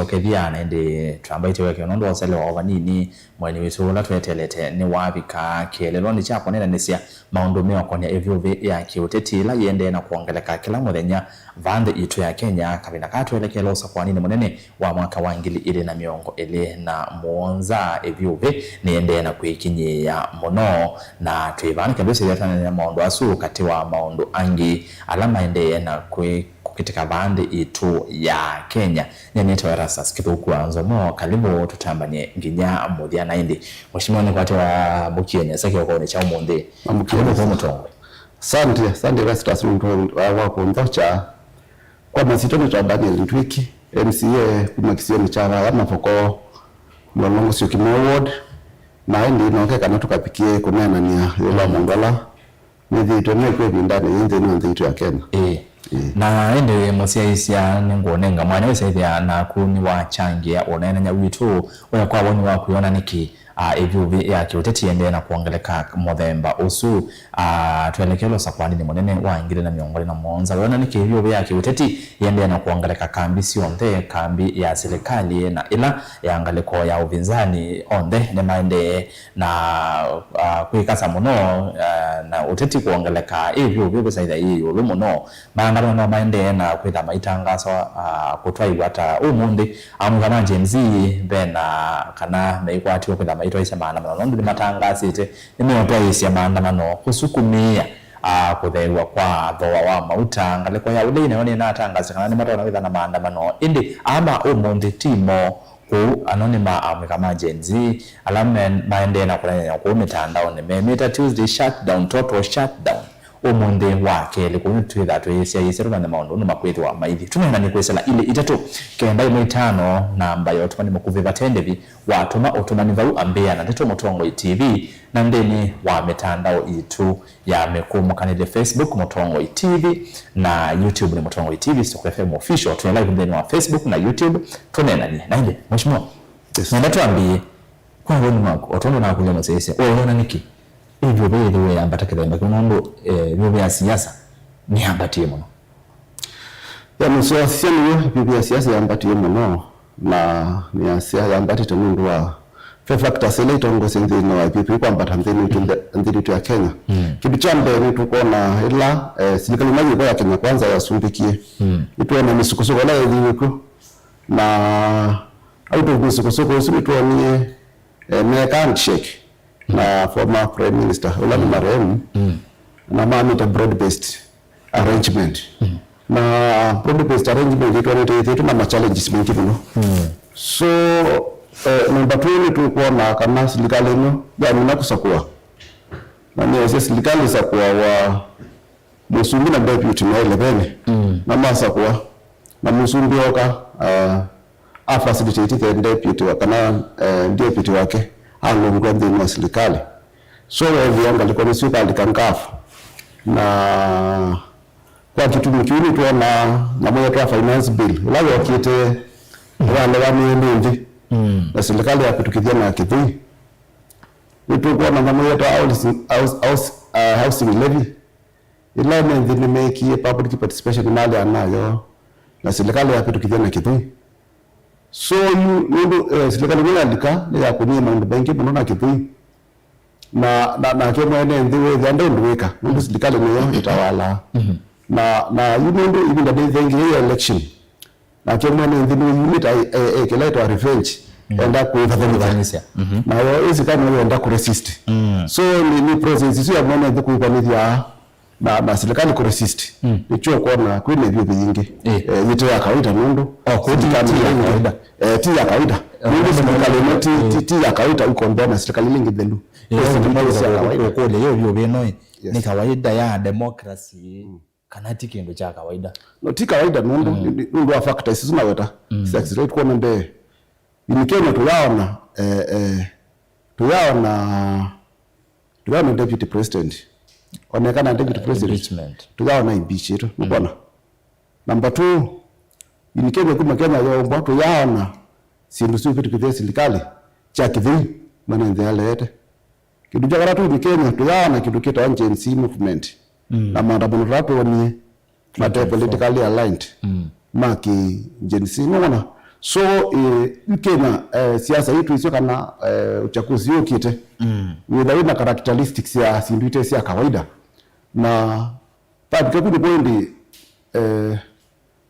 okethiana ndi trambaite weke nondo wasale wa vanini mwani witu la twetelete ni wabika kelelo ni chako nena nisia maundu meo konya evyove ya kiuteti la yende na kuongeleka kila muthenya vande itu ya Kenya kabina katwelekelo sakwanini munene wa mwaka wa 2024 evyove ni yende na kuikinyia muno na twivani kabisa yatana maundu asu kati wa maundu angi alama yende na kukitika vande itu ya Kenya nyenito Erastus Kithukuanzo mo kalibu tutambanye nginya mudhiana indi mheshimiwa ni kwati wa bukienya sake wako ni cha umundi kalibu kwa Mutongo. Asante Erastus wako ndocha kwa masitoni tutambanye lintwiki MCA kumakisioni cha amafoko mwalongo sio kimaward na indi noke kana tukapikie kunena niya yola mongala nithi tonye kwe bindane yinze ni nzi itu ya Kenya na ende mosiaisia ningonenga mwana wesaidia na kuni wa changia onena nya witu oya kwa woni wa kuiona niki evyuvi ya kiuteti yende na kuongeleka Muthemba usu tuelekelo sakwani ni munene wa ingire na miongole na monza wona niki evyuvi ya kiuteti yende na kuongeleka kambi sionde kambi ya serikali na ila ya ngaleko ya uvinzani onde ne maende na kuikasa muno na uteti kuongeleka evyuvi besaida hiyo lumuno maana no maende na kwitha maitangaso kutwaiwa ata umundi amugana Gen Z bena kana meikwati kwitha maitwa isa maandamano ndio matangasite nimeotwa isia maandamano kusukumia kutheiwa kwa thoa wa mauta ngaleko ya udine one na tangaza kana ni matona kwitha na maandamano indi ama umundi timo ku anonima amekama Gen Z alama maende na kulanya ku mitandao ni Meta Tuesday shutdown total shutdown omonde wake likuni twitha twisia yiserwa na maundu makwete wa maithi tunena ni kwesela ile itatu kenda imo itano namba ya otumani mukuvi batendevi watuma otumani vau ambea na ndito Mutongo TV na ndeni wa mitandao itu ya mekumu kanile Facebook Mutongo TV na YouTube ni Mutongo TV Stock FM official tunela live ndeni wa Facebook na YouTube tunena ni na ile mheshimiwa nenda tuambie kwa woni wako otondo na kulema sese unaona niki hivyo bado ya ambata kidamba kunondo hivyo ya siasa ni ambatie muno ya msiasa ni ya siasa ya ambatie muno na ni ya siasa ya ambatie tundu wa factor select ngo senze no wa pipi kwa ambata ndiri tu ya Kenya kitu cha mbele tukona ila serikali maji ya Kenya kwanza yasumbikie ituona misukosuko la yiko na auto misukosuko usituoni American shake na former prime minister Olani Marehemu na mamita broad-based arrangement na broad-based arrangement ito na challenges mengi mno so number 2 tulikuwa kama serikali ino ya kusakua na ni serikali sakua wa Musumbi na deputy na 11 na masakua na Musumbi oka facilitate the deputy wa kana deputy wake alongwa ndini serikali so vyanga liko ni suka likangafu na kwa kitu mkiuni tuona na moja kwa finance bill wale wakite wale wameendi na serikali ya kutukidhia na kidhi vitu kwa na moja kwa housing levy ila ndini make public participation mali anayo na serikali ya kutukidhia na kidhi so serikali inaandika ya kunia mambo benki mbona kitu na kama ndiwe ndio ndweka ndio serikali niyo itawala na ndio even the day election na kama ndio unit keleta revenge enda kuifadhilisha na hizo kama enda ku resist so ni process sio mwana ndio kuipandia na serikali ku resist nicho kuona kwini hivyo vingi yeto ya kawaida nondo kawaida ti ya kawaida ndio serikali ti ya kawaida uko ndani serikali nyingi delu ukole hiyo beno ni kawaida ya democracy kanati kindu cha kawaida no ti kawaida nondo wa factors sisi naweta sex rate kwa mbe ni Kenya tuyaona deputy president onekana deputy president tugaona impeach yetu mbona number 2 inikebe kuma Kenya yo mbato yaona sindu sio vitu kidhi serikali cha kidhi manende yalete kidu cha karatu ni Kenya tuyaona kidu kita Gen Z movement na maandamano rapo wani mate politically aligned maki Gen Z ngona So Kenya siasa yetu isio kana uchaguzi ukite without characteristics ya sinduite cia kawaida na tabika kuni poindi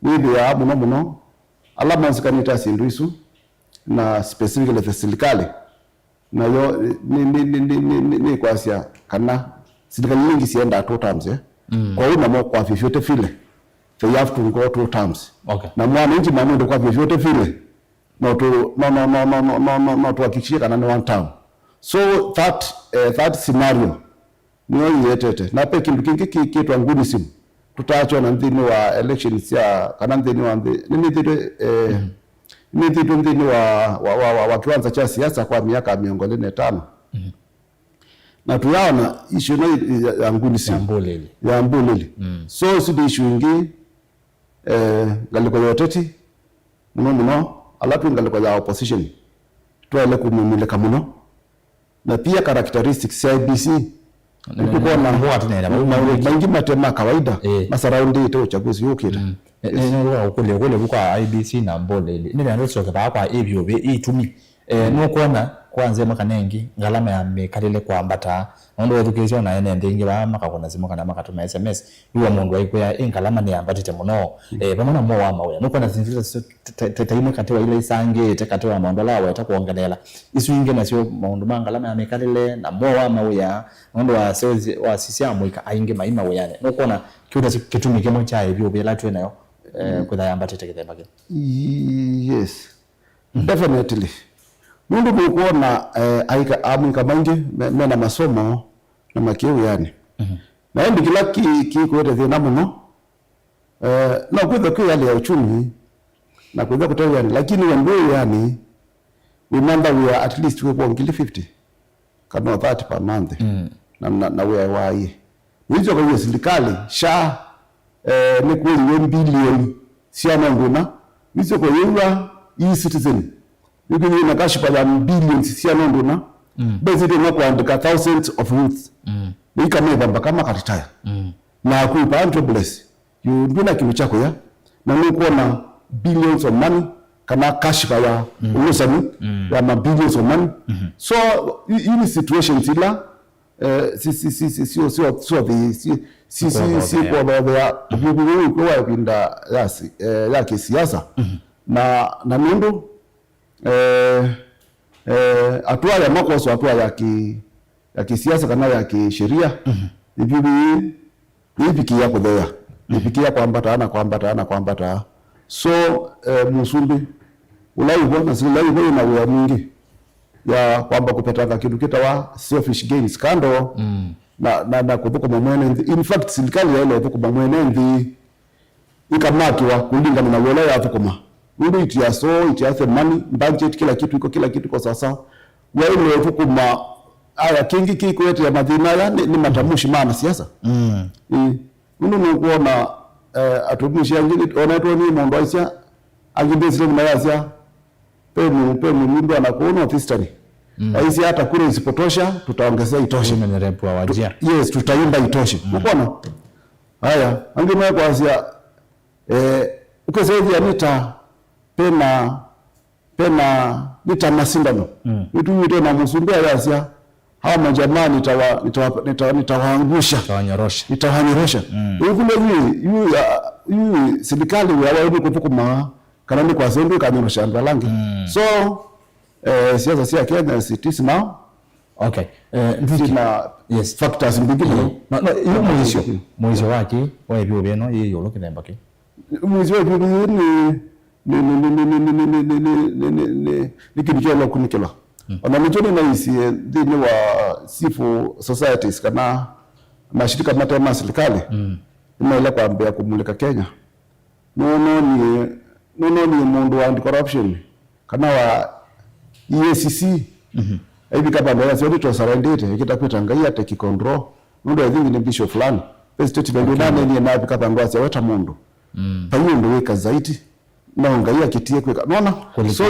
withi ya muno alama nsikanita sindu isu na specifically the serikali na yo ni kwasia kana serikali nyingi sienda 2 terms kwa hiyo na kwa vyovyote vile they have to go 2 terms. Okay. Na mwananchi mambo kwa vyovyote vile no tuhakikishie kana ni 1 term. So that scenario niyo yetete na pe kindu kingi kitwa ngunism tutaachwa na nthini wa elections ya kana nthini wa nthini wa kiwanza cha siasa kwa miaka 500 na tuyaona issue no ya ngunism ya mbulili so si issue ingi ngaliko yoteti muno alafu ngaliko ya opposition tuele kumumileka muno na pia characteristics ya IBC nikuwa na huwa tunaenda maingi matema kawaida masaraundi ito uchaguzi ukira ukule kwa IBC na mbole ni ndio soka kwa ebyo be itumi no kuona kwanze makanengi ngalama ya mekalile kwa ambata ndo education na ene ndingi ba makakona zimo kana makatuma SMS yuwa mundu ayikoya engalama ni ambatite muno bamana mo wa mawe no kuona zinzira taimo katewa ile isange tekatewa mandola wa takuongelela isuinge na sio mundu mangalama ya mekalile na mo wa mawe ndo wa sales wa CCM ika ainge maima we yani no kuona kiuta kitumi kemo cha ebyo bela twe nayo kudaya ambatite kidembage. Yes, definitely. Mundu kuona amwika mangi mena masomo na makiu yani. Na hindi kila kwete thina muno na kwetha kwa yale ya uchumi na kwetha kutoa yani lakini wendo yani remember we are at least we kwa 50 kama 30 per month na we are wai hizo kwa hiyo serikali sha ni kwa 1 bilioni siama nguna hizo kwa hiyo e-citizen yuko na kashi kwa billions sia nondo na basically na kuandika thousands of youths ni kama bamba kama katitaya na kuipa jobless you nduna kitu chako ya na nuko na billions of money kama kashi kwa usani ya ma billions of money so in situations ila si kwa baba ya bibi kwa pinda ya kisiasa na mundu hatua ya makosa hatua ya kisiasa kana ya kisheria ipikia kudhea ipikia kwambata so musumbi ulaiwa na silaiwa na uwa mingi ya kwamba kupetanga kitu kitawa selfish gains kando na kuvuka mwene in fact serikali ya ile kuvuka mwene ikamakiwa kulingana na wala ya vukuma uri itiase money budget kila kitu kwa sasa wewe vukuma aya kingi kikwete ya madhina ya ni matamushi maana siasa kuona atumishi angini onato ni mondo aisha agibesile mnayasa pemu mundu anakuona ofistani aisi hata kule isipotosha tutaongezea itoshe mnerepo wa wajia yes tutaimba itoshe unaona haya angina kwa asia uko zaidi ya mita pena nita masindano vitu hivi na msumbia yasia hawa majamani nitawaangusha nitawanyorosha ukule yu serikali wao kutukuma kana ni kwa sendo kanyorosha ndalangi so siasa sia Kenya cities now okay na yes factors mbingine hiyo mwisho wake wa hivyo beno hiyo lokenda ke mwisho wake ni kitu cha kunikela ona mjoni na isi dini wa civil societies kana mashirika matema serikali imeela kwambia kumulika Kenya no ni mundu wa anti-corruption kana wa EACC hivi kama ndio sio to surrender ikitakwita ngai take control mundu I think ni bishop fulani state ndio nani ni na kapa ngwasi weta mundu panyo ndio weka zaidi na ngai akitie kweka unaona so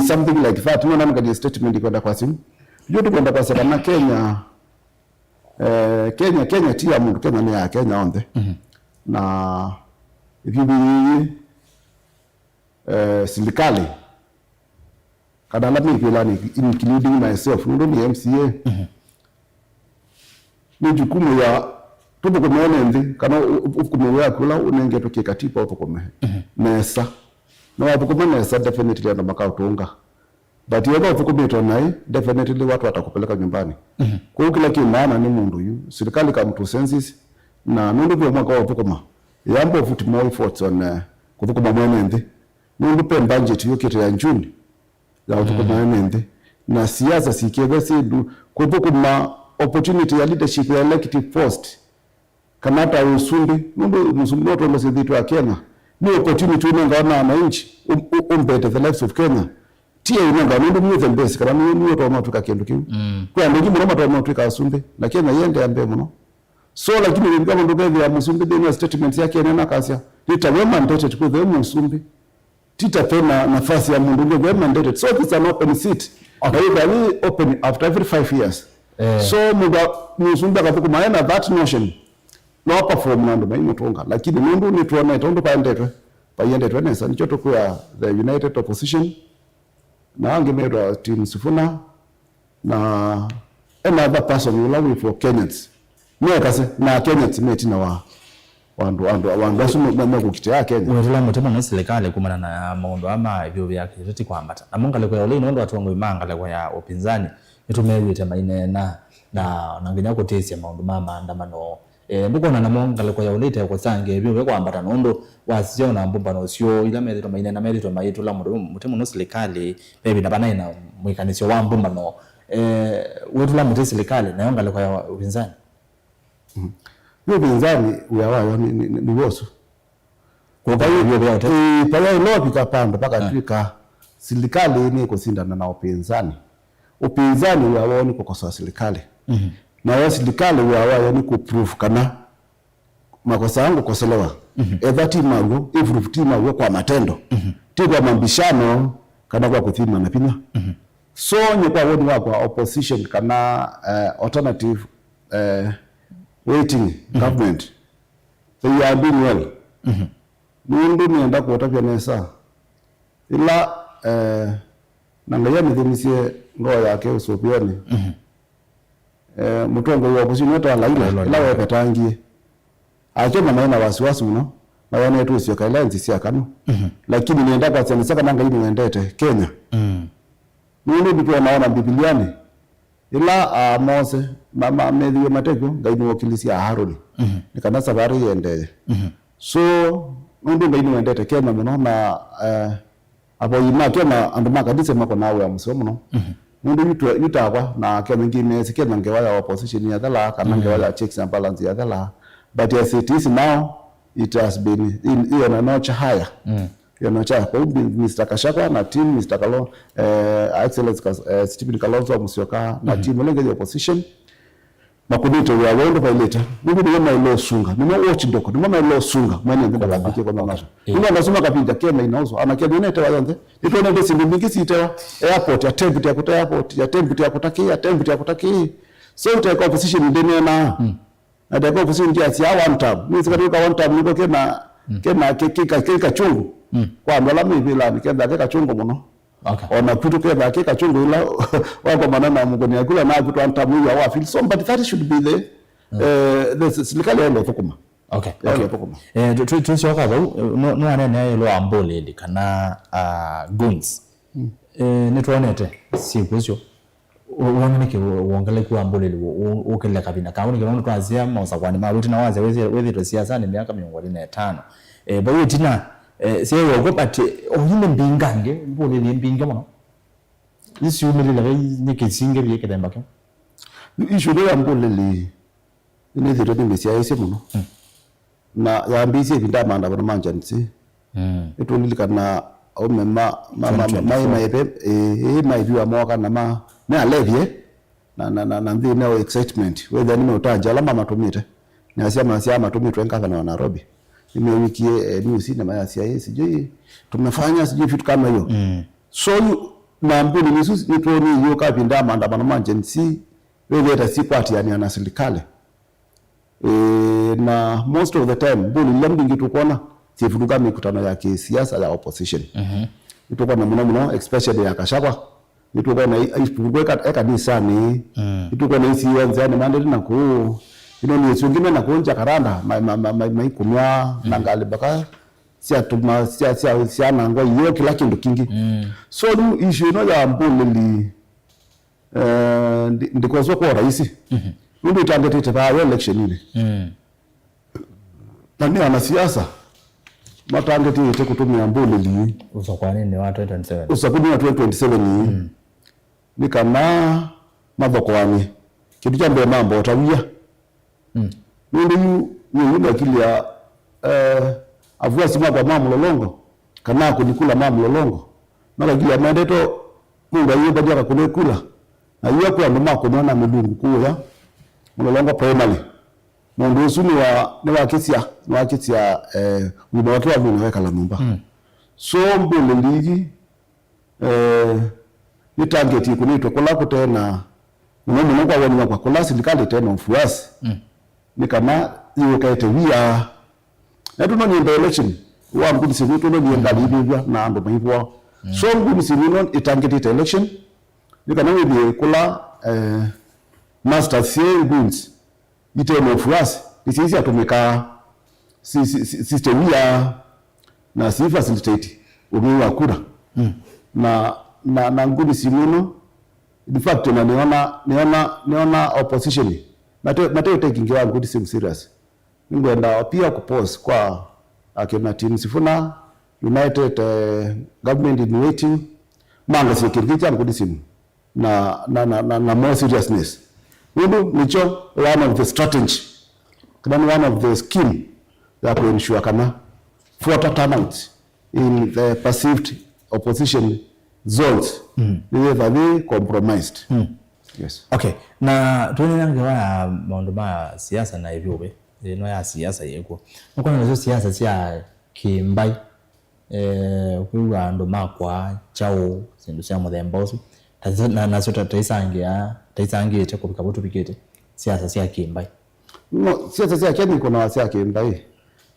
something like that unaona ngai statement kwenda kwa simu hiyo tukwenda kwa sana Kenya Kenya tia mundu Kenya ni ya Kenya onde na if you be serikali kana lami pilani including myself ndo ni MCA ni jukumu ya tupo kumene ndi kana ufukumu wako la unenge toke katipa upo kumene nesa na wapo kumene nesa definitely ndo makao tuunga but yego ufukumu tonai definitely watu watakupeleka nyumbani kwa hiyo kila kimaana ni mundu yu serikali kama tu census na nundu kwa mwaka wa ufukuma yambo ufuti more efforts on kufukuma mwene ndi nundu pe budget yo kitu ya June ya ufukuma mwene ndi na siasa sikebe sidu kwa ufukuma opportunity ya leadership ya elective post kamata usumbi nundu musumbi wote ndo sidhitu ya Kenya ni opportunity unenga na wananchi umbete the lives of Kenya tia unenga nundu mweze mbesi kana nundu to matuka kendo kiu kwa ndio kimwe matu matuka usumbi na Kenya yende ambe muno so lakini ningamo ndo bebe ya musumbi deni statement yake nena kasia nitawema mandated kwa the musumbi titapena nafasi ya mundu ndio mandated so it's an open seat okay. Open after every 5 years so musumbi akapuku maana that notion no perform nando na imutonga lakini mundu ni tuona itondo paendetwe nesa nichoto kwa the united opposition na angemerwa team Sifuna na another person you love for Kenyans kase na Kenyans meti na wandu asumu na kukitea Kenya wetula mutemo no serikali kumana na maondo ama hivyo vyake yote kwambata na mongale kwa ole inondo watu wangu imangale kwa ya upinzani itumewite maine na nangenya kutesia maondo mama andamano ndukona na mongale kwa ya ole kwa sange hivyo kwambata nondo wasio na mbumba no sio ila methito maine na methito maitu la mutemo no serikali baby na bana ina mwikanisio wa mbumba no wetula mutesi serikali na yongale kwa ya upinzani yo pinzani uyawayo ni wosu kwa hiyo vyote pale lobi kapanda paka twika serikali ni kusindana na upinzani uyawaoni kukosoa serikali na wao serikali uyawayo ni kuprove kana makosa yangu kosolewa either timago improve timago kwa matendo tiba mambishano kana kwa kuthima na pina so ni kwa wodi wako opposition kana alternative waiting government they are doing well mundu nienda kuota vya nesa ila nangaya nithimisie ngoa yake usopioni mutongo wa opposition hata ila wepetangie achoma maana wasiwasi mno na wana tu sio kailanzi sia kanu lakini nienda kwa sana saka nanga hii niendete Kenya mundu bitu anaona bibiliani ila Mose mama medhiwe mateko ngaini wakilisi ya Haruni nikana safari yende so mundu ngaini wendete Kenya muno na abo yima Kenya anduma kadise mako nawe amuso muno mundu yutagwa na Kenya ngine sikena ngewaya opposition ya dhala kana ngewaya checks and balance ya dhala but as it is now it has been in a notch higher yanocha kwa Mr. Kashakwa na team Mr. Kalonzo excellence Stephen Kalonzo Musyoka na team lenge ya opposition makudito ya wendo violator bibi ni mama ilo sunga ni watch ndoko ni mama ilo sunga mwana ndio babike kwa mama ndio anasoma kapinja Kenya inaozo anakia nene tewa yanze ndio ndio sindu mbingisi itewa airport ya temple ya kuta airport ya temple ya kutaki so ita opposition ndene na ndio opposition ndio si one time mimi sikatoka one time niko Kenya keka chungu kwa ndola mibila nikenda keka chungu muno okay ona kutu kenda keka chungu ila wako manana mugoni yakula na vitu antamu ya feel so but that should be the serikali ndio fukuma okay tusioka no anene lo ambole ndi kana guns netronete sikuzo uoneke uongele ku ambole ukele kabina kauni kile twazia mausa kwani maruti na waze wezi to siasa ni miaka 25 bawe tina sewe ukopate oyine mbingange mbole ni mbinga mwana isi umeli la ni kisinge biye kedamba ke issue ya mbole li ni zero ni mesia ese muno na ya mbisi vinda manda bana manjansi etolili kana o mema mai biwa moka na levye na ndi na excitement whether ni utaja alama matumite na siama matumite nkaka na Nairobi nimewikie news na maya sia sijui tumefanya sijui vitu kama hiyo so na mbuni ni tuoni hiyo kapinda maandamano manjensi wewe hata si party yani ana serikali na most of the time mbuni lambi ngitu kuona sifuruga mikutano ya kisiasa ya opposition ituko na muno especially ya Gachagua ituko na ifuruga kanisani ituko na isi wanzani mandeli na ku ni sungime na kunja karanda maikumwa na ngalibaka sia nango iyo kila kindu kingi so issue no ya mbulili ndikozo kwa rais ndio itangete pa election ile nani ana siasa matangete ite kutumia mbulili uso kwa nini watu 27 usakudi wa 2027 ni kama mabokwani kitu cha mbele mambo utawia ndio yule akili ya avua sima kwa mama mlolongo kana kunikula mama mlolongo mara kile mandeto mungu ayo badia kule kula na hiyo kwa mama kuona mlungu kuya mlolongo primary mundu usuni wa kisia wino wake wa mwana weka la nyumba so mbulili ni target kunitwa kula kutena mwana kwa wani kwa kula serikali tena mfuasi ni kama hiyo kaite via etuno ni election wa mbudisi vitu no ni ngalibwa na ndo mahivwa so mbudisi no itangeti election ni kana we kula master seal goods ite no fuasi isi atumika system ya na si facilitate umewa kura na mbudisi no in fact niona opposition Mateo taking your good sim serious. Ngwenda pia kupose kwa akina team Sifuna United government in waiting manga sikiriki good sim na more seriousness. Ndio nicho one of the strategy kana one of the scheme that will ensure kana further turnout in the perceived opposition zones they compromised. Yes. Okay. Na tuninangewa maundu ma siasa na hivyo no ya siasa yeko. Nuko na siasa cia kimbai kuwa ndo makwa chao sindu cia muthemba ucio. Na sota taisangia cha kubika butu bikete siasa cia kimbai. No siasa cia keni kuna cia kimbai.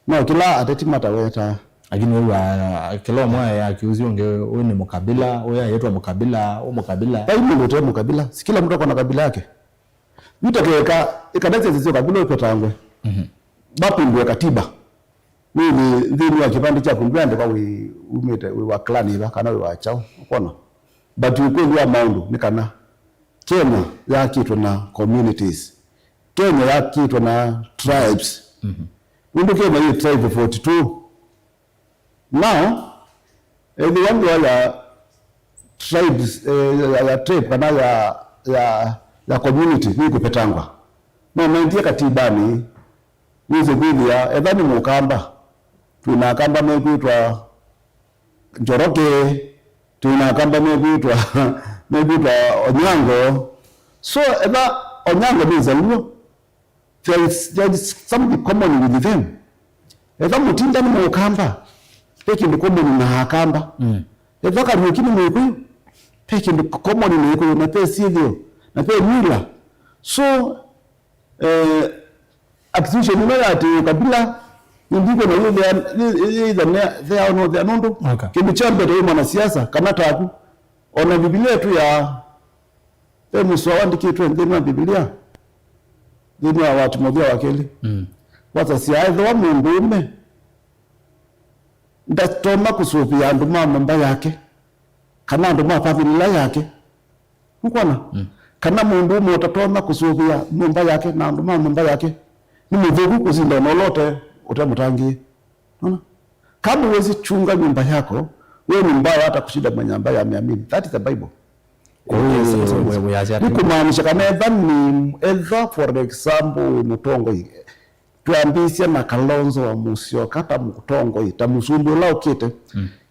No kila ateti mataweta lakini wewe kila mmoja yakiuzi wewe ni mkabila wewe yetu mkabila au mkabila mimi ndio mkabila si kila mtu ana kabila yake nitakeka ikadetse zizio kabila uko tangwe bapo ndio katiba mimi ndini wa kipande cha kumbrand kwa we wa clan iba kana we wa chao unaona but ukweli wa maundu nikana Kenya yakitwa na communities Kenya yakitwa na tribes ndio Kenya hiyo tribe 42 now the one wala tribes tribe kana ya community ni kupetangwa na naingia katibani nizo bidya edhani mukamba tunakamba mwitwa Njoroge tunakamba mwitwa Onyango so eba Onyango means Luo there is something common with them eba mutinda ni mukamba peki ndi common na hakamba eba karukini mwikuyu peki ndi common ni mwikuyu na pe sivyo na pe mila so acquisition ni ati kabila ndiko na yule they are not kimichambe ndio mwanasiasa kama taku ona Biblia tu ya musawandi kitu ndema Biblia ndio watu mmoja wakeli wata si aidha wa mundume ndatoma kusubia nduma mamba yake kana nduma familia yake ukona kana mundu mutatoma kusubia mamba yake na nduma mamba yake ni mvugu kuzinda nolote utamutangie unaona kama uwezi chunga nyumba yako wewe ni mbaya hata kushinda mwenye ambaye ameamini that is the Bible kumaanisha kama either for example Mutongo tuambisia na Kalonzo wa Musyo kata Mutongo itamusumbula ukite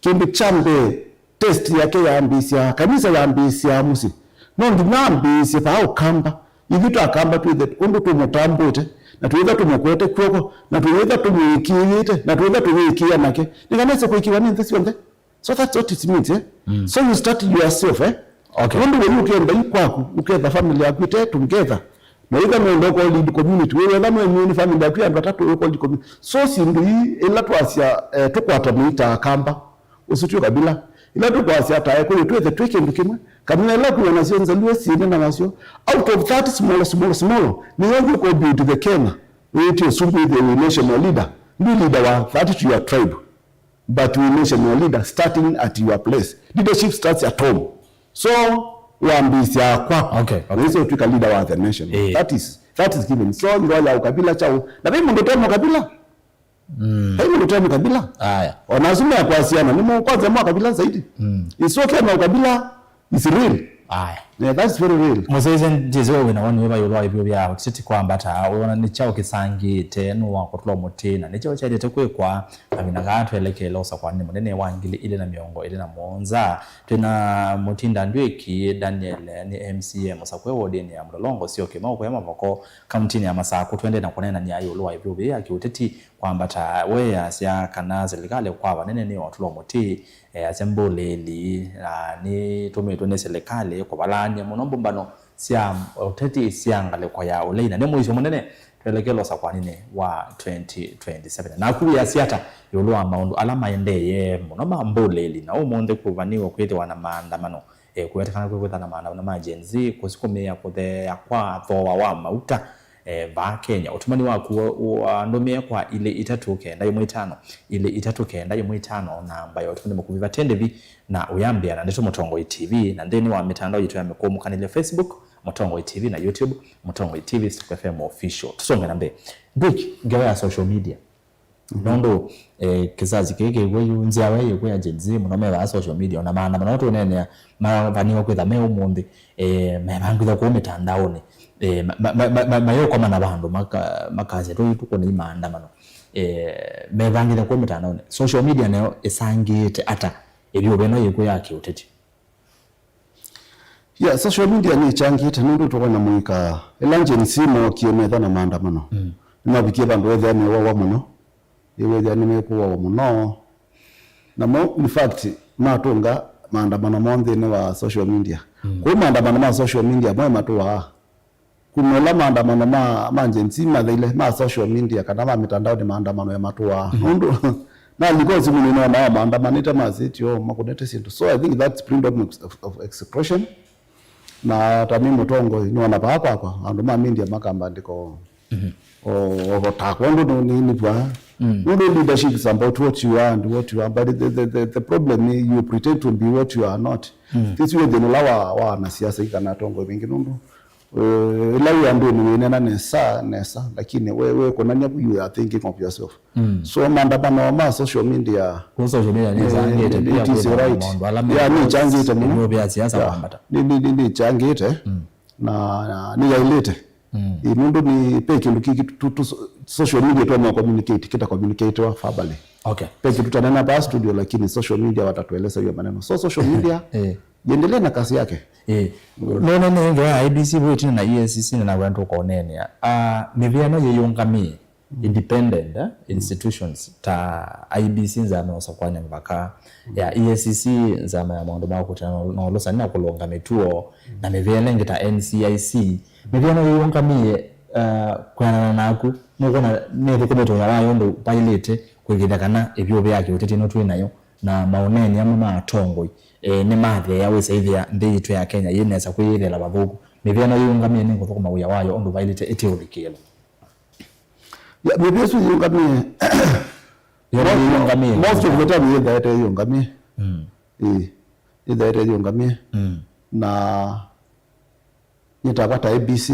kimbi chambe test yake ya ambisia kanisa ya ambisia musi no ndinambisia pa ukamba ivitu akamba tu the undu tumutambuite na tuweza tumukwete kwoko na tuweza tumuikiite na tuweza tuwikia nake nikanese kuikiwa ni this one so that's what it means so you start yourself okay undu wewe ukienda kwako ukenda familia yako together na ika no ndoko lead community we wetha no ni family yaku andu atatu we lead community so sindu hii ila twasia tukwata muita kamba usitio kabila ila twasia tae ko twethe tweke ndukimwe kamina la kuona sio nzalue siene na masio out of that small ni yangu ko build the Kenya we sumbu the national leader ni leader wa that to your tribe but we national leader starting at your place. Leadership starts at home. So wambisia kwa so tuka leader wa the nation. That is given. So ngoja ukabila chao na mimi ndo temo kabila mimi ndo temo kabila haya wanazuma kwa siana ni kwanza mwa kabila zaidi it's okay na ukabila is real haya yeah, that's very real. Moses ndizo wina wani weba yolwa ibyo bya kiti kwamba ta wona ni chao kisangite no wakotlo mutina ni chao cyadete kwekwa abina gatwe lekelosa kwa ni munene wangili ile na miongo ile na monza twina mutinda ndweki Daniel ni MCM sakwe wodeni ya mlolongo sio kema ko yamavoko county ya Masako twende na kunena ni ayolwa ibyo bya kiuteti kwamba ta we asya kana serikali kwa banene ni watlo muti asemboleli ni tometo ne serikali ko balanya munombo mbano siam oteti siangale kwa ya oleina ne muizo munene twelekelo sa kwanine wa 2027 na kuya asiata yolwa maundu alama endeye munomba mboleli na umonde kuvaniwa kwete wana maandamano kuyetekana kwete na maandamano ma Gen-Z kusikomea kode yakwa thowa wa mauta ba Kenya utumani waku andomea kwa ile itatu kenda yomwitano ile itatu kenda yomwitano na ambayo utumani mukuviva tendevi na uyambia na ndeto Mutongoi TV na ndeni wa mitandao yitu ya mekomu kanile Facebook Mutongoi TV na YouTube Mutongoi TV Stuka FM official tusonge nambe ndiki ngewa ya social media nondo kizazi keke yunzia wewe kwa Gen-Z munome wa social media na maana manoto nene mavaniwa kwetha me umundi mevangitha kwa mitandaoni mayo kwa mana bandu makaze tuko ni maandamano mevangitha kwa mitandaoni social media nayo esangite ata ebyo beno yeko yake uteti yeah social media ni changite nundu tokona muika elanje nsimo kiemetha na maandamano nabikie bandu wethe ni wa muno yewe ni mekuwa wa muno na mo in fact matunga maandamano monde ne wa social media kwa maandamano ma social media mwe matuwa kunola maandamano ma Gen-Z madile ma social media kana ma mitandao ni maandamano ya matuwa nundu na because we know na maandamano ita mazitio makudete sinto so I think that's freedom of expression na tami Mutongo ni wana kwa andu ma media makamba ndiko o takwando ni bwa no leadership is about what you are and what you are but the problem is you pretend to be what you are not this way then lawa na siasa ikana tongo vingi nundu lawa ndo ni nena nesa lakini wewe kuna nyabu you are thinking of yourself so maandamano ma social media ni zangete pia kwa ya ni changite mno bya siasa kwambata ni changite na ni yailete imundo ni peke ndukiki tu social media tu communicate kita communicate wa verbally peke tutanena pa studio lakini social media watatueleza hiyo maneno so social media yendelee na kazi yake no ngewa IBC wetu na EACC na wantu ko nene miviano yeyongami independent institutions ta IBC nzame osokwanya mpaka ya EACC nzame ya maondo makutana no losa na kulonga metuo na miviano ngita NCIC miviano yeyongami kwana naku mukona ne kubeto yayo ndo pilot kwegenda kana ebyo byake utete no twinayo na maoneni ama matongoi ne mathe yawe saithia ndiyitu ya Kenya yenesa kwirela babugu miviano yeyongami ne ngotoko mawuya wayo ndo pilot eteolikelo ya bebesu yungamie yungamie most of the time that yungamie that yungamie na nitapata ABC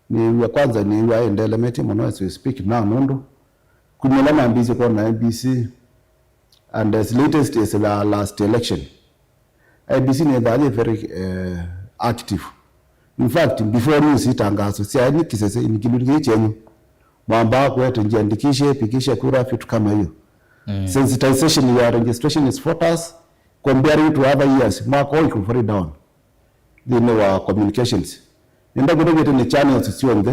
ni ya kwanza ni ya endelemete mono as we speak now nondo kumela na ambizi kwa na ABC and as latest is the last election ABC ni very active in fact before news itangazo si ani kisese ni kibiru chenyu mwamba kwetu jiandikishe pikishe kura vitu kama hiyo sensitization ya registration is photos comparing to other years mwako iko very down the wa communications nenda kudogete ni channels sio nde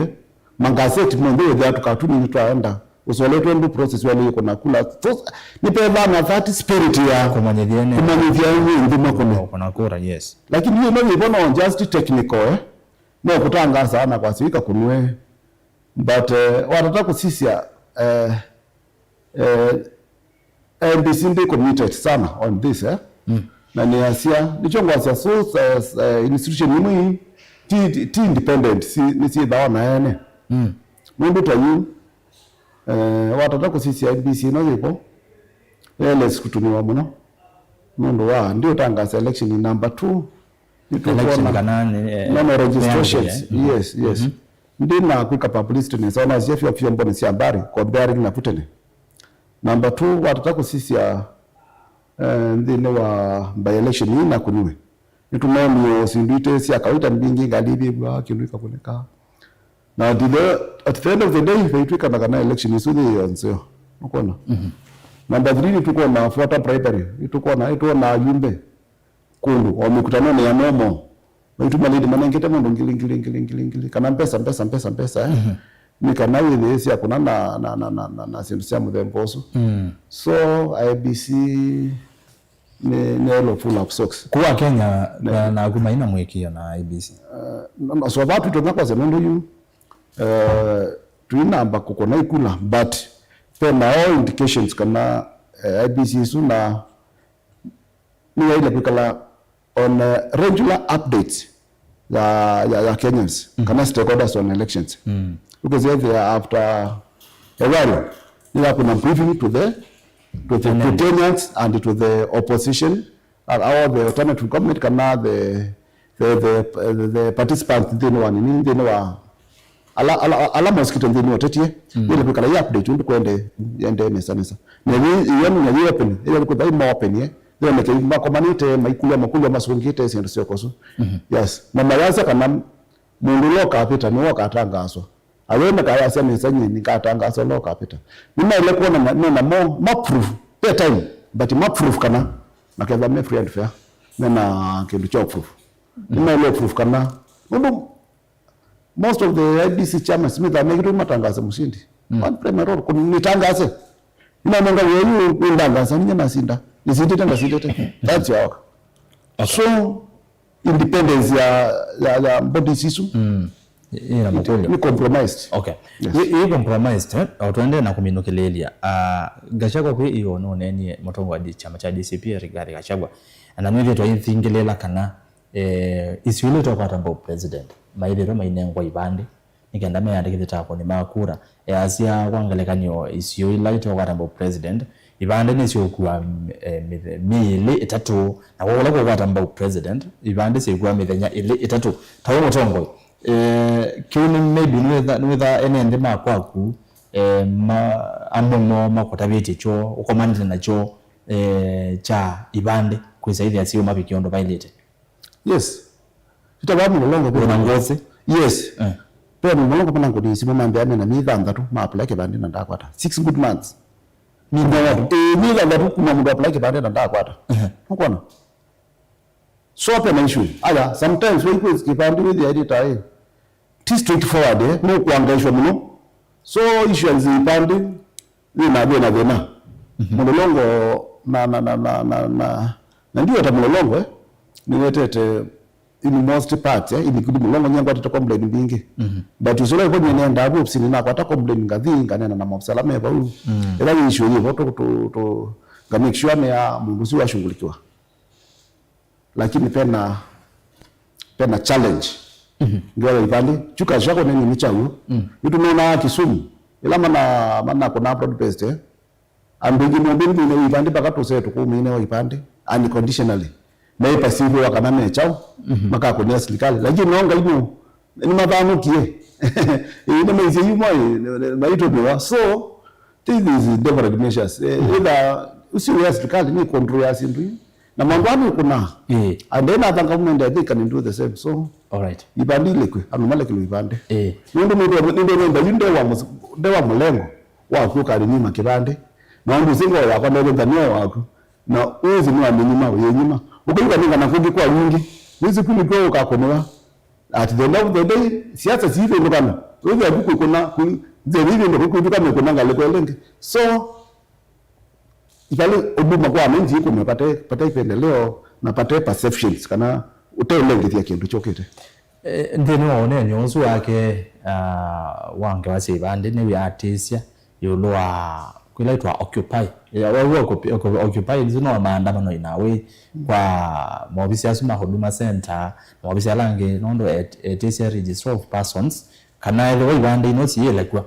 magazeti mwende ya tukatuni tutaenda usoletwe ndo process wale yuko nakula ni peva na that spirit ya kumanyediane ndio mako kuna kura yes lakini hiyo ndio ibono just technical no kutanga sana kwa sika kunwe but watata kusisia NBC ndi committed sana on this na ni asia nichongwa sia so institution ni ti independent ni si daona ene mundu tayu watata kusisia NBC no yipo let's kutumiwa muno mundu wa ndio tangaza election ni number 2 election kanane no registrations yes ndina kuika publicity ni sawa zifia vyombo ni habari kwa bearing na putene number 2 watata kusisia ndine wa by election ni na kuniwe nitumeni sindite si akaita mbingi galibi ba kinuika kuneka na at the end of the day veituika na kana election isudi yonse ukoona number 3 tuko na fuata primary tuko na yumbe kundu wa mikutano ni ya nomo ituma lidi manengete mondo ngili kana pesa nikana ile si akuna na sindusia mudemboso so IBC ni all full of socks kwa Kenya na kumaina mwekio na IBC so watu tunakwa semendo yu tuinamba kukona ikula but pena all indications kana IBC suna ni ile kukala on regular updates ya Kenyans kana stakeholders on elections because after a while you kuna briefing to the Kenyans and to the opposition and all the alternative government kana the participants in wa ala mosquito ndini watetie ile kukala ya update ndio kwende ende nesa ni open ile ko dai open ile meke makomanite maikulu masungite sendo sio koso yes mama yaza kana mundu loka pita ni woka tangazo awena kaya sema sanyi ni katangazo loka pita mimi ile kuona na more proof per time but more proof kana nakeza me free and fair na kindu cha proof mimi ile proof kana mundu most of the IBC chairman Smith amekito matangazo mshindi one primary role kunitangaze ina mwanga wewe undangaza ninye nasinda nisindite that's your work so independence ya body system ni compromised okay hii compromised tuende na kuminukelelia Gachagua kwa hiyo no neni motongo wa chama cha DCP Rigathi Gachagua na mwe to yingelela kana isiwile to kwa tambo president maidero mainengwa ibande nikenda me yandikite tako ni makura asia kwangalekanyo isiyo ilaito kwa tambo president ibande ni sio kwa mili itatu na wala kwa tambo president ibande sio kwa mithenya ile itatu tawo motongo kiuni maybe nwetha enende makwaku amono makotabiti cho ukomandile nacho cha ibande kuisaidia sio mabikiondo violate yes itabamu mulongo kuna ngozi yes pero mulongo pana ngodi simo mambe na midhanga tu ma apply ke bande na ndakwata 6 good months midhanga tu kuna mundu apply ke bande na ndakwata ukona so pe na issue aya sometimes we go skipandi with the editor T straightforward no kuangaishwa muno so issues ipande ni na mulolongo na ndio hata mulolongo ni wetete in most parts in good mulolongo nyango atatoka complain bingi but usole kwa nenda abu ofisini na kwata complain ngadhinga nena na msalama ba huyu ila issue hiyo to make sure ya mungu si washughulikiwa lakini pena challenge ndio ipande chuka shako nini michawu itumeona Kisumu ila mana kuna broad based ambingi mbingi ni ipande pakatu setu kumine ipande unconditionally na ipasivu wakanane chao maka kunia serikali lakini naonga hiyo ni mabano kie ina mezi yumo maito biwa so this is different measures ila usiwe serikali ni control ya sindu na mangwani kuna and then other government they can do the same so all right ibandile kwe anomale kilo ibande ndio wa mlengo wa kuka nyuma kibande na ndio singo ya kwa ndio ndani wako na uzi ni amenyima yenyima ukikuwa ninga na kundi kwa nyingi wizi kuni kwa ukakonoa at the end of the day siasa sive ndo kana wewe akuko kuna zerivi ndo kukutuka mekona ngale kwa lenge so ikale obuma kwa menji kumepata ipendeleo na pata perceptions kana utaelenge thia kindu chokete ndino one nyonsu wake wange wasibande ne byatesya yolwa kwilaitwa occupy wewe occupy zino maandamano inawe kwa maofisi ya Huduma Center maofisi alange nondo etesya register of persons kana ile wibande inotsi yelekwa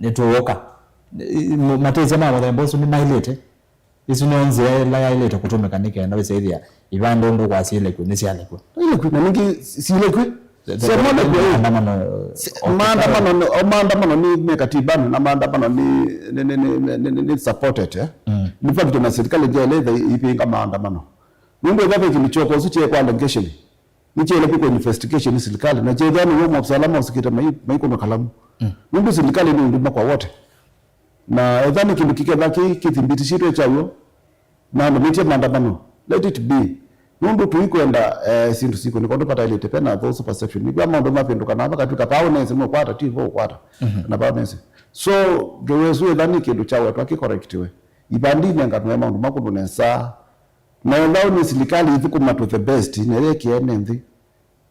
netwoka matezi ama mboso ni mailete isinonze la yailete kutomeka nikaenda wesaidia ibando ndo kwasile kunisi alekwa ile kuna mingi silekwe semona kwa maandamano ni katibani na maandamano ni supported ni fact na serikali ndio ipinga maandamano mungu ngapi kilichoko usiche kwa allegation niche ile kwa investigation serikali na je gani wewe msalama usikita maiko na kalamu mungu serikali ni nduma kwa wote na edhani kindu kikethaki kithimbitishitwe chayo na ndomitie maandamano let it be mundu tuikwenda sindu siko nikondo pata ile tepena those perception ni kwa maondo mapinduka na bakatuka paonese mo kwata tivo kwata na paonese so jowesu edhani kindu chayo twaki correctwe ibandi ngano maondo makondo nesa na ndao ni serikali ithikuma to the best nere kiene nthi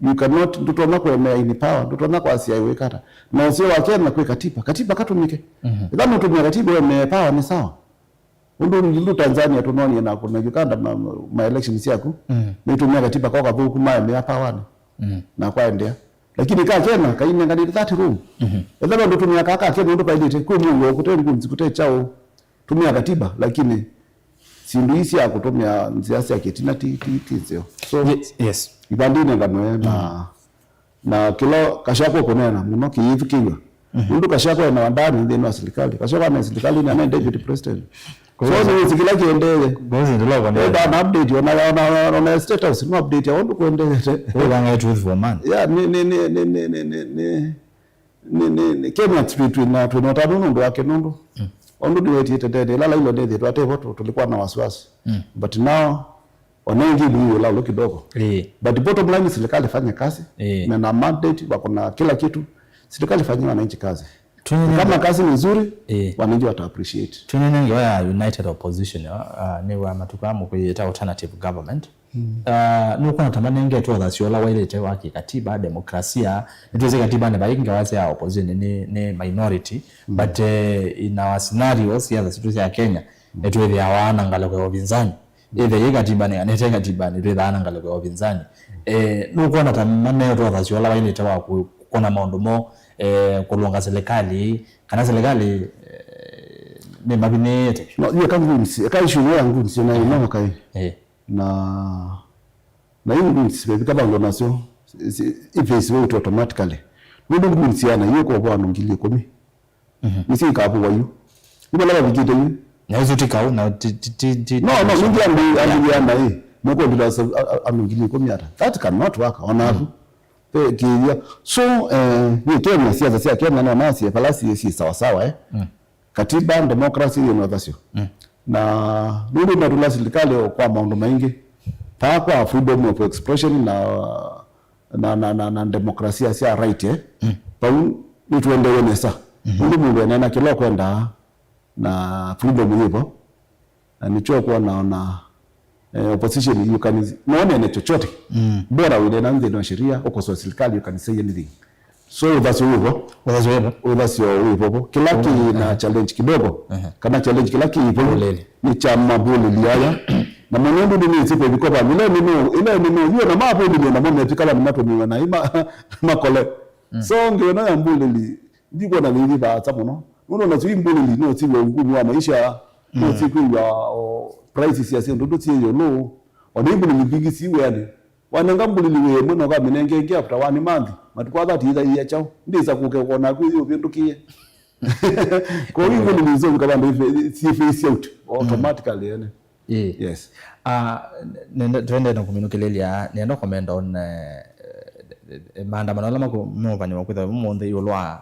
you cannot ndutona kwa in power ndutona kwa cia wekata na usio wake na kwa katiba katumike kama utumia katiba wewe power ni sawa ndio Tanzania tunaona na kuna Uganda ma elections yako nitumia katiba kwa sababu kuma ya power na kwa ndia lakini kaa Kenya kaine ngadi that room ndio ndio tumia kaka Kenya ndio paidite kwa mungu kuteni kumzikute chao tumia katiba lakini sindu hisi ya kutumia siasa ya kitina tizio so yes ibandine ngano na kilo kashako kunena muno kiyifikiwa ndio kashako na ndani ndio wa serikali kashako na serikali ni ana deputy president so ni sikila kiendele bozi ndio kwa ndio na update ona status no update ya ndo kuendelea wewe truth for man yeah ni Kenya between na tunatano ndo wake ndo ondo diweti tetete lala hilo dede twate voto tulikuwa na wasiwasi but now wanaingi hiyo la kidogo but bottom line serikali fanya kazi na mandate wako na kila kitu serikali fanyia wananchi kazi kama kazi ni nzuri wananchi wata appreciate tunenge wa united opposition ni wa matukamu kuita alternative government nuko natamani ngeto thatiola wailete waki katiba demokrasia nituze katiba ne bayinga wase ya opposition ni minority but in our scenarios ya situation ya Kenya etwe ya wana ngalo kwa upinzani ile katiba ne anete katiba ne ile wana ngalo kwa upinzani nuko natamani ngeto thatiola wailete wa kuna maondo mo kulonga serikali kana serikali ni mabinete no hiyo kama ngumsi akaishuwa yangu sina ino kai na hiyo ngumsi kama ndo nasio ifesi wewe automatically ndio ngumsi yana hiyo kwa bwana ngili komi nisi kapo wayo ibo la bigite hiyo na hizo tikao na no ndio andiana hii mko ndio amingili komi hata that cannot work ona kia so ni Kenya siasa sia Kenya na nasi falasi si sawa sawa katiba democracy ni innovation na ndio ndio serikali kwa maondo mengi kwa freedom of expression na demokrasia sia right pau ni tuendelee nesa ndio mungu anaona kila kwenda na freedom hiyo na nicho kwa naona opposition you can naona ni chochote bora ile na ndio sheria uko so serikali you can say anything so that's your hivyo kila na challenge kidogo kama challenge kila hivyo ni chama bole liaya na mwenendo ni sipo bikoba ile hiyo na mapo ndio na mama tikala mnato ni na ima makole so ngeo na mbule li ndiko na lili ba tsamono unaona zwi mbule li no tiwe ngumu wa maisha no tiku ya prices ya sio ndo tiyo no wadimbu ni bigisi yani wanangambuli liwe muno ka minenge after 1 month matukwa that either ya chao ndiza kuke kona ku hiyo vindukie kwa hiyo ni mizo kama ndio si face out automatically yani yes twende na kuminukilelia nendo comment on maandamano lama ko muvanya wakwitha munthe yolwa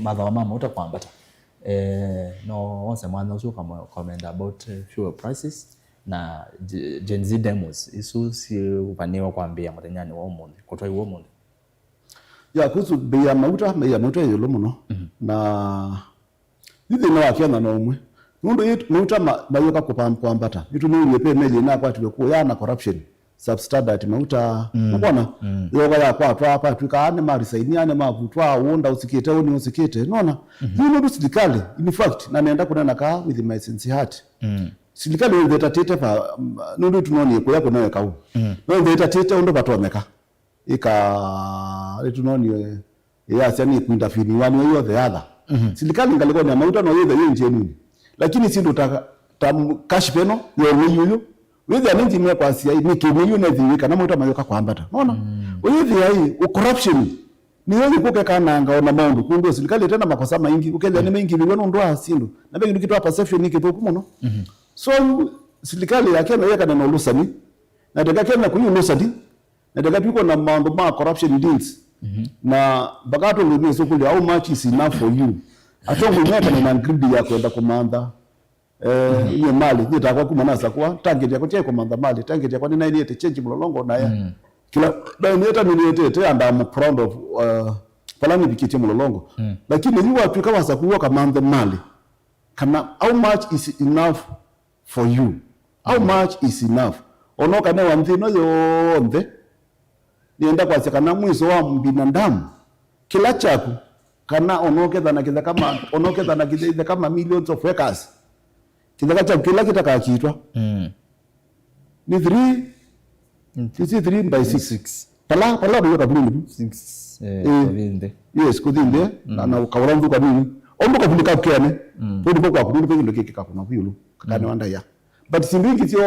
mathawa mama utakwambata no once mwana usuka comment about fuel prices na Gen Z demos isu si upaniwa kuambia mutenyani wa umundi kutwa iwo umundi ya kuhusu bei ya mauta yolo muno na hivi na wakiana na umwe mundu mauta mayoka kupambata vitu ni yepe meli na kwa tulikuwa yana corruption substandard mauta unaona yoga ya kwa hapa tukaane marisainiane mavutwa uonda usikite uni usikite unaona hilo ndo serikali in fact na naenda kunena ka with my sincere heart serikali ndio itatete pa ndio tunaoni kwa yako nayo kau ndio itatete ndo watu wameka ika tunaoni ya yani kuinterfere one way or the other serikali ngalikuwa ni mauta na yeye yeye nje lakini si ndo cash peno yo wewe aninji mwe kwa sia ni kimilio na dhiwika na mauta mayoka kwa ambata unaona wewe hii corruption ni wewe kuke kana ngaona maundu kundu serikali tena makosa maingi ukele ni mengi bilioni ndo asindu na bengi kitu perception ni kitu kumono so serikali yake na yeka na lusani na daga kena kuyu lusani na daga tuko na maundu ma corruption deals na bagato ndio sokuli how much is enough for you atongo nyaka na ngribi yako enda kumanda hiyo mali nitakuwa kumanasa kwa target yako cheko manda mali target yako ni nini change mlolongo na ya kila ndio nita and I'm proud of palani bikiti mlolongo lakini hiyo watu kama sakuwa kama mali kana how much is enough for you how much is enough onoka na wamthino yonde nienda kwa sekana mwizo wa binadamu kila chako kana onokeza na kidha kama millions of acres kidha cha kila kitaka kiitwa ni 3 by 6 pala ndio kabuli 6 yes kudinde na ukawarandu kwa nini ombo kwa kulika kene ndipo kwa kulika ndio kike kuna kuyulu kana wanda ya but simbingi sio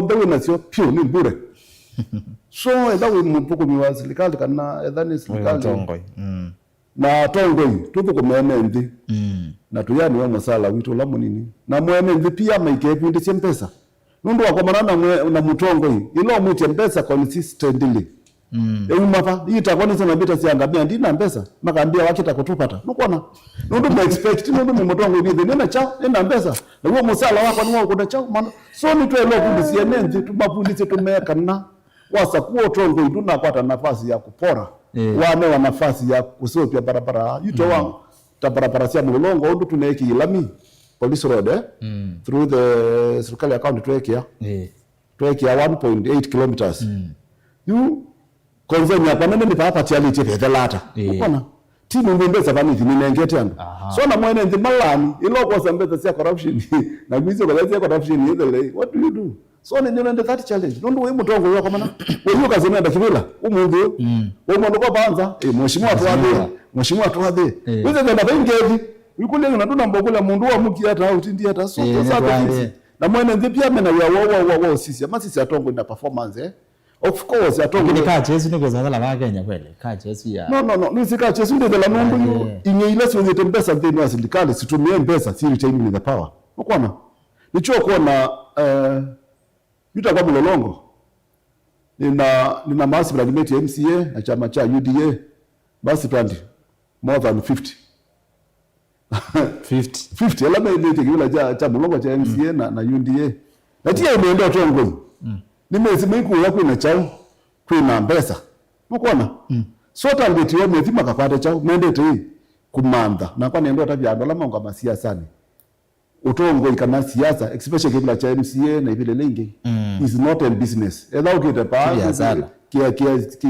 ndio na sio pure ni bure so edawe mpuko miwa serikali kana edhani serikali na tongoi tupo kumene ndi na tuyani wa masala wito la munini na mwene ndi pia maike pindi chempesa nundu wakomanana na mutongoi ilo muti mpesa consistently mapa itakwani sana bita siangamia ndina mpesa makambia wakita kutupata nukona nundu ma expect nundu mutongoi ndi nena chao nena mpesa na huo musala wako ni wao kuna chao so ni tuelo kundi sienenzi tubapundise tumekana wasa kuo tongoi tunakwata nafasi ya kupora wane wa nafasi ya kusopia barabara yuto wangu ta barabara sia mlolongo ndu tunaeki ilami police road through the serikali account tuekia 1.8 kilometers you konzeni hapa nende ni papa tiali chete lata unaona timu mbeza bani ni nengete yangu so na mwene ndi malani ilo kwa sambeza sia corruption na mwizo kwa sia corruption either what do you do so ni ndio that challenge ndio wewe mutongo wako maana wewe ukazemea ndakibila umungu wewe mwana kwa banza mheshimiwa tuadhe wewe ndio bengevi ukule unatuna mbogula mundu wa muki hata au tindi hata so sasa na mwene ndi pia mena wa sisi ama sisi atongo ina performance of course atongo ni ka Yesu niko zala la Kenya kweli ka Yesu ya no ni sika Yesu ndio la mundu inye ile sio ndio pesa ndio ya serikali situmie pesa si retain the power unaona nicho kuona yuta kwa mlolongo nina massive argument ya MCA na chama cha UDA basi pandi more than 50 alama ile tekila cha mlolongo cha MCA na UDA na tia imeenda tongo nimesema iko yako ina chao kuna pesa unaona so target yo methima kapata chao mendete kumanda na kwa nendo hata vya alama ngoma siasa ni utongo ikana siasa especially kibla cha MCA na vile lengi is not a business ela ukita pa kia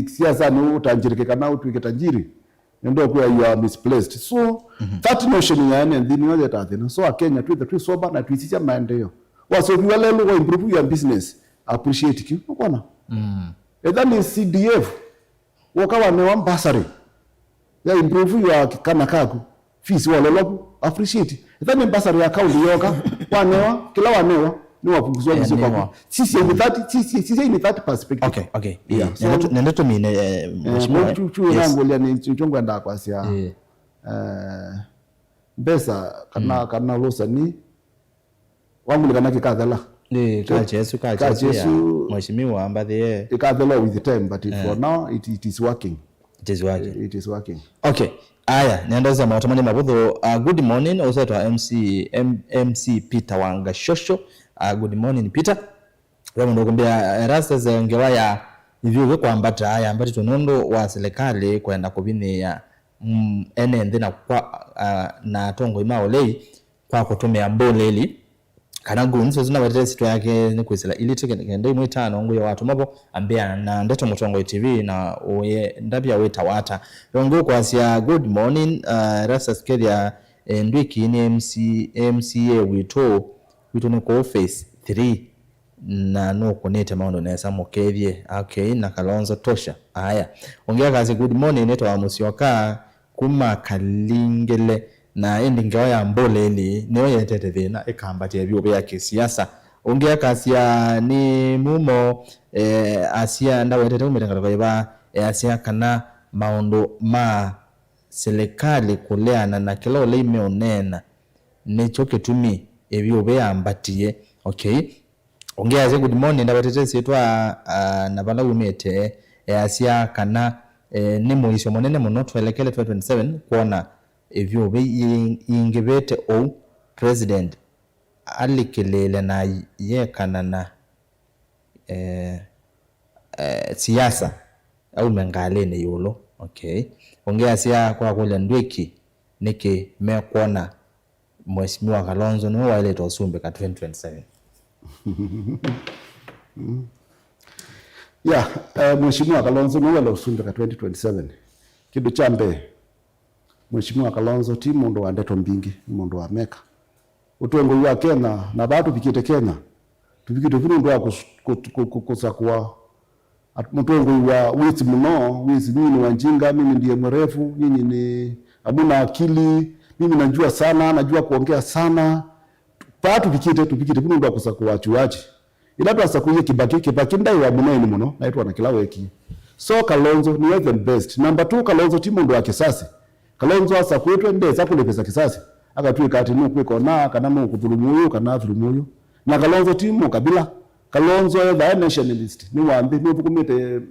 siasa ni utanjirike kana utuike tajiri ndio kwa you are misplaced so that notion yani ndini wale tathina so Kenya tu soba na tuisisha maendeleo waso wale lo improve your business appreciate ki unaona edani CDF wakawa ni ambassador ya improve your kana kako fees wale lo appreciate edani ambassador ya account yoka wanewa kila wanewa ni wapunguzwa hizo kwa sisi ni 30 perspective okay yeah so nendo to mine mheshimiwa chuchu yangu ile ni chongo nda kwa sia pesa kana losa ni wangu kana kikadhala ka Yesu mheshimiwa ambaye ikadhala with the time but for now it is working okay aya niandaza mawatamani mabudho good morning also to MC Peter Wanga Shosho good morning Peter wewe ndo kumbia Erastus ngewa ya hivyo kwa ambata haya ambati tunondo wa serikali kwenda kubini ya ene ndina kwa na tongo imao lei kwa kutumia mboleli kana gunzo zina batete sito yake ni kwisila ili tike ngende mu 5 nguye watu mapo ambia na ndeto Mutongo TV na oye ndabya weta wata yongo kwasia good morning rasa skeria ndwiki ni MCA wito ne ko office 3 na no konete maundo nesa mokevye okay na Kalonzo tosha haya ongea kazi good morning neto wa Musyoka kuma Kalingele na endingawa ya mboleli niyo yetete thina ikambati ebyo ya kisiasa ongea kasia ni mumo asia ndawetete umetengala kwa asia kana maundo ma serikali kuleana na kilo leime onena nicho kitumi ebyo yambatiye okay ongea ze good morning ndawetete sitwa na bala umete asia kana ni muisho monene muno twelekele 2027 kuona evyo ingibete o president alikelele na yekana na siasa au mengalene yulo okay ongea sia kwa kule ndwiki niki mekuona Mheshimiwa Kalonzo ni wale tosumbe ka 2027 Mheshimiwa Kalonzo ni wale tosumbe ka 2027 kidu chambe Mheshimiwa Kalonzo ti mundu wa ndeto mbingi mundu wa meka utongo wa Kenya na batu bikite Kenya tubikite vundu wa kusakwa mutongo wa wisi muno wisi nini wanjinga mimi ndiye mrefu nyinyi ni abuna akili mimi najua sana najua kuongea sana batu bikite tubikite vundu wa kusakwa chuachi ila twasakuye Kibaki ndai wa munene muno naitwa na kilaweki so Kalonzo ni the best number 2 Kalonzo ti mundu wa kisasi Kalonzo asa kwetwe ndeza kulepesa kisasi akatwika ati nuko kona kana nuko dhulumuyo kana dhulumuyo na Kalonzo timu kabila Kalonzo the nationalist ni wambi nukumite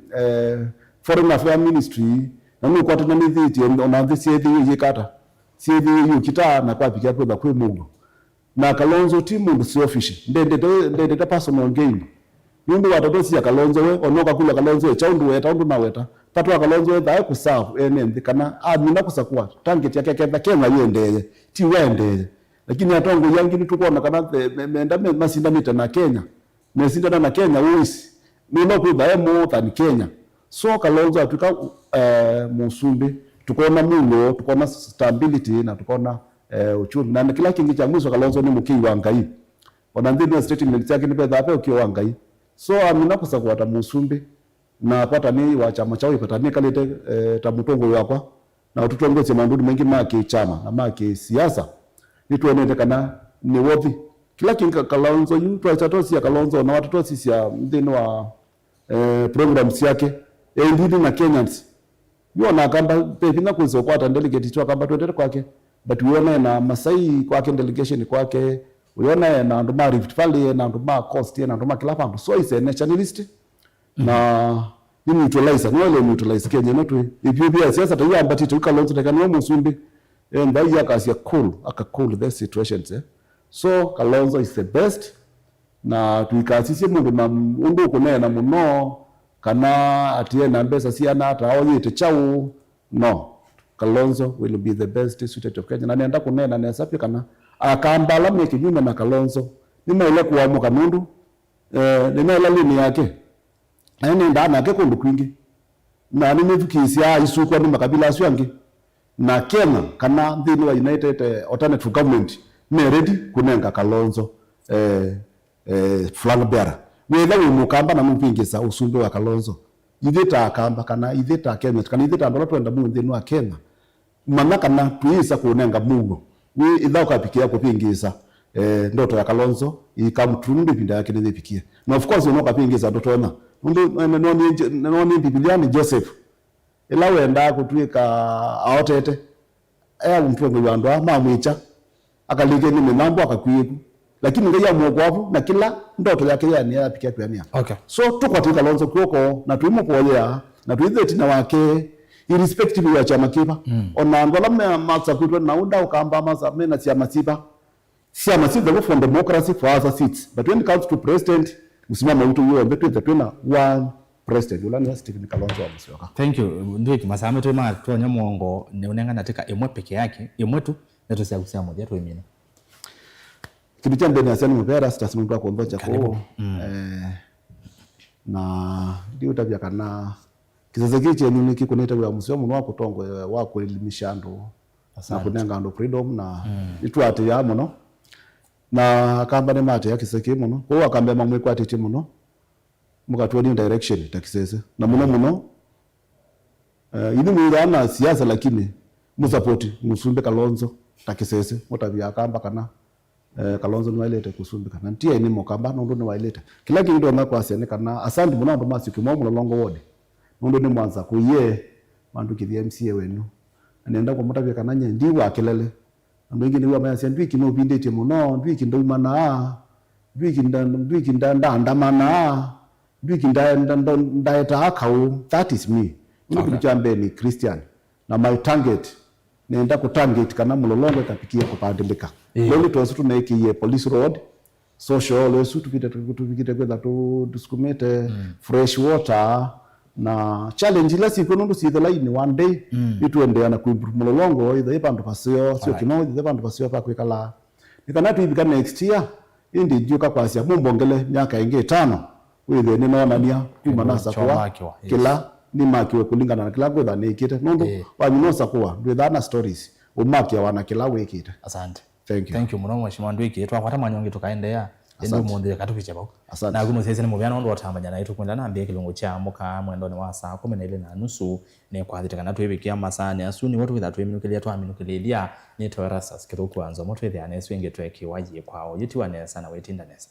foreign affairs ministry na nuko atana mithiti ona thisi yikata sithi yukita na kwa pikia kwa kwe mungu na Kalonzo timu ndo si official ndende personal game yundu watotosi ya Kalonzo we onoka kula Kalonzo chaundu weta undu na weta patwa Kalonzo dha kuserve ene kana mina kusakwa target yake Kenya yendeye ti wendeye lakini atongo yangi nitukona kana menda masinda mita na Kenya mesinda na Kenya wisi nino kudha more than Kenya so Kalonzo atuka musumbi tukona mulo tukona stability na tukona uchumi na kila kingi cha mwisho Kalonzo ni mukingi wa ngai onandini statement yake ni pedha hapo ukiwa ngai so amina kusakwa ta musumbi na pata ni wa chama chao ipatani kalete tamutongo yakwa na ututongoze mandudu mengi maki chama na maki siasa nituonete kana ni wothi kila kinga Kalonzo yu twachatosi ya Kalonzo na watotosi ya mdino wa programs yake ndidi na Kenyans yona kamba pepina kuzo kwata delegate tu kamba twendete kwake but uone na Masai kwake delegation kwake uone na nduma Rift Valley na nduma Coast na nduma kila pango so is a nationalist na ni neutralize no ile neutralize Kenya notu Ethiopia siasa tayo ambati tu Kalonzo tekano musumbi ndai yakasia cool the situations so Kalonzo is the best na tuikasisi mundu na undu kunena muno kana atie na mbesa siana hata au yete chao no Kalonzo will be the best suited of Kenya na nenda kunena na sapi kana akambala meke nyuma na Kalonzo nina ile kuamuka mundu nina ile lini yake ene ndana yake kundu kwingi na nimefikisia isukwa ni makabila asyangi na Kenya kana ndini wa United Alternative Government ne ready kunenga Kalonzo flag bearer wela umukamba na mpingisa usumbe wa Kalonzo ithita akamba kana ithita Kenya kana ithita ndola twenda mu ndini wa Kenya mana kana tuisa kunenga mugo we ithao kapikia kupingisa ndoto ya Kalonzo ikamtundu pinda yake nipikia na of course unoka pingisa ndoto na noni Bibiliani Joseph ila wenda kutwika aotete mtongo yandwa mamwicha akalige ni mambo akakwiku lakini ngeya mwogovu na kila ndoto yake yani apikia kwania okay so tuko katika Kalonzo kwoko na tuimo kuolea na tuitheti na wake irrespective ya chama kiba ona ngola masa kutwa na unda ukamba masa mena siama siba for democracy for other seats but when it comes to president usimama mtu huyo mbetu tena one president ulani Stephen Kalonzo wa Musyoka. Thank you ndiki masame tu ma tuonya mwongo ne unenga nateka emwe peke yake emwe tu neto sia kusema moja tu emina kitu cha mbele asiani mpera stas mtu akondocha ko na ndio tabia kana kizazi kiche ni kikuneta wa museo muno wa kutongo wa kuelimisha ando na kunenga ando freedom na itwate ya muno na kamba ne mate ya kiseke muno ko akambe mamwe kwate ti muno mukatwa ni direction takisese na muno ini mwirana siasa lakini musapoti musumbe Kalonzo takisese motabia kamba kana Kalonzo ni wailete kusumbika na ntia ini mokamba nondo ni wailete kila kindu amakwasiane kana asandi muno ndo masi kimo mulolongo wode nondo ni mwanza kuye mandu kithi MCA wenu nenda kwa mutabia kana nyendi wa kelele ndo ingine wa mayasi ndwiki no bindete muno ndwiki ndo mana ndwiki ndandamana ndwiki ndaeta akau. That is me mimi kitu ni Christian na my target nenda ku target kana mulolongo kapikia kupandilika leo tuanze tunaikie police road social lesu tupite kwenda tu discomete fresh water na challenge ile siku ndo si the line one day ituendea na mulolongo ile bandu pasio sio kimo ile bandu pasio pa kwikala nikana tuibika next year indi juka kwasia mumbongele miaka ingi 5 withe ni nonania kumanasa kwa kila ni makiwe kulingana na kila godha nikite nondo wanyinosa kwa ndwethana stories umakia wana kila wikite. Asante. Thank you muno mwashimwa ndwiki twakwata manyonge tukaendea endo monde katufiche bako na kuno sese ni mubyana ndo watambanya na itu kwenda na mbie kilungu cha muka mwendo ni wa saa 12:30 ne kwathita kana twebikia masani asuni watu witha tweminukilia twaminukilia ni toerasa skito kwanza moto ithia nesu ingetweki waje kwao yitiwa nesa na wetinda nesa.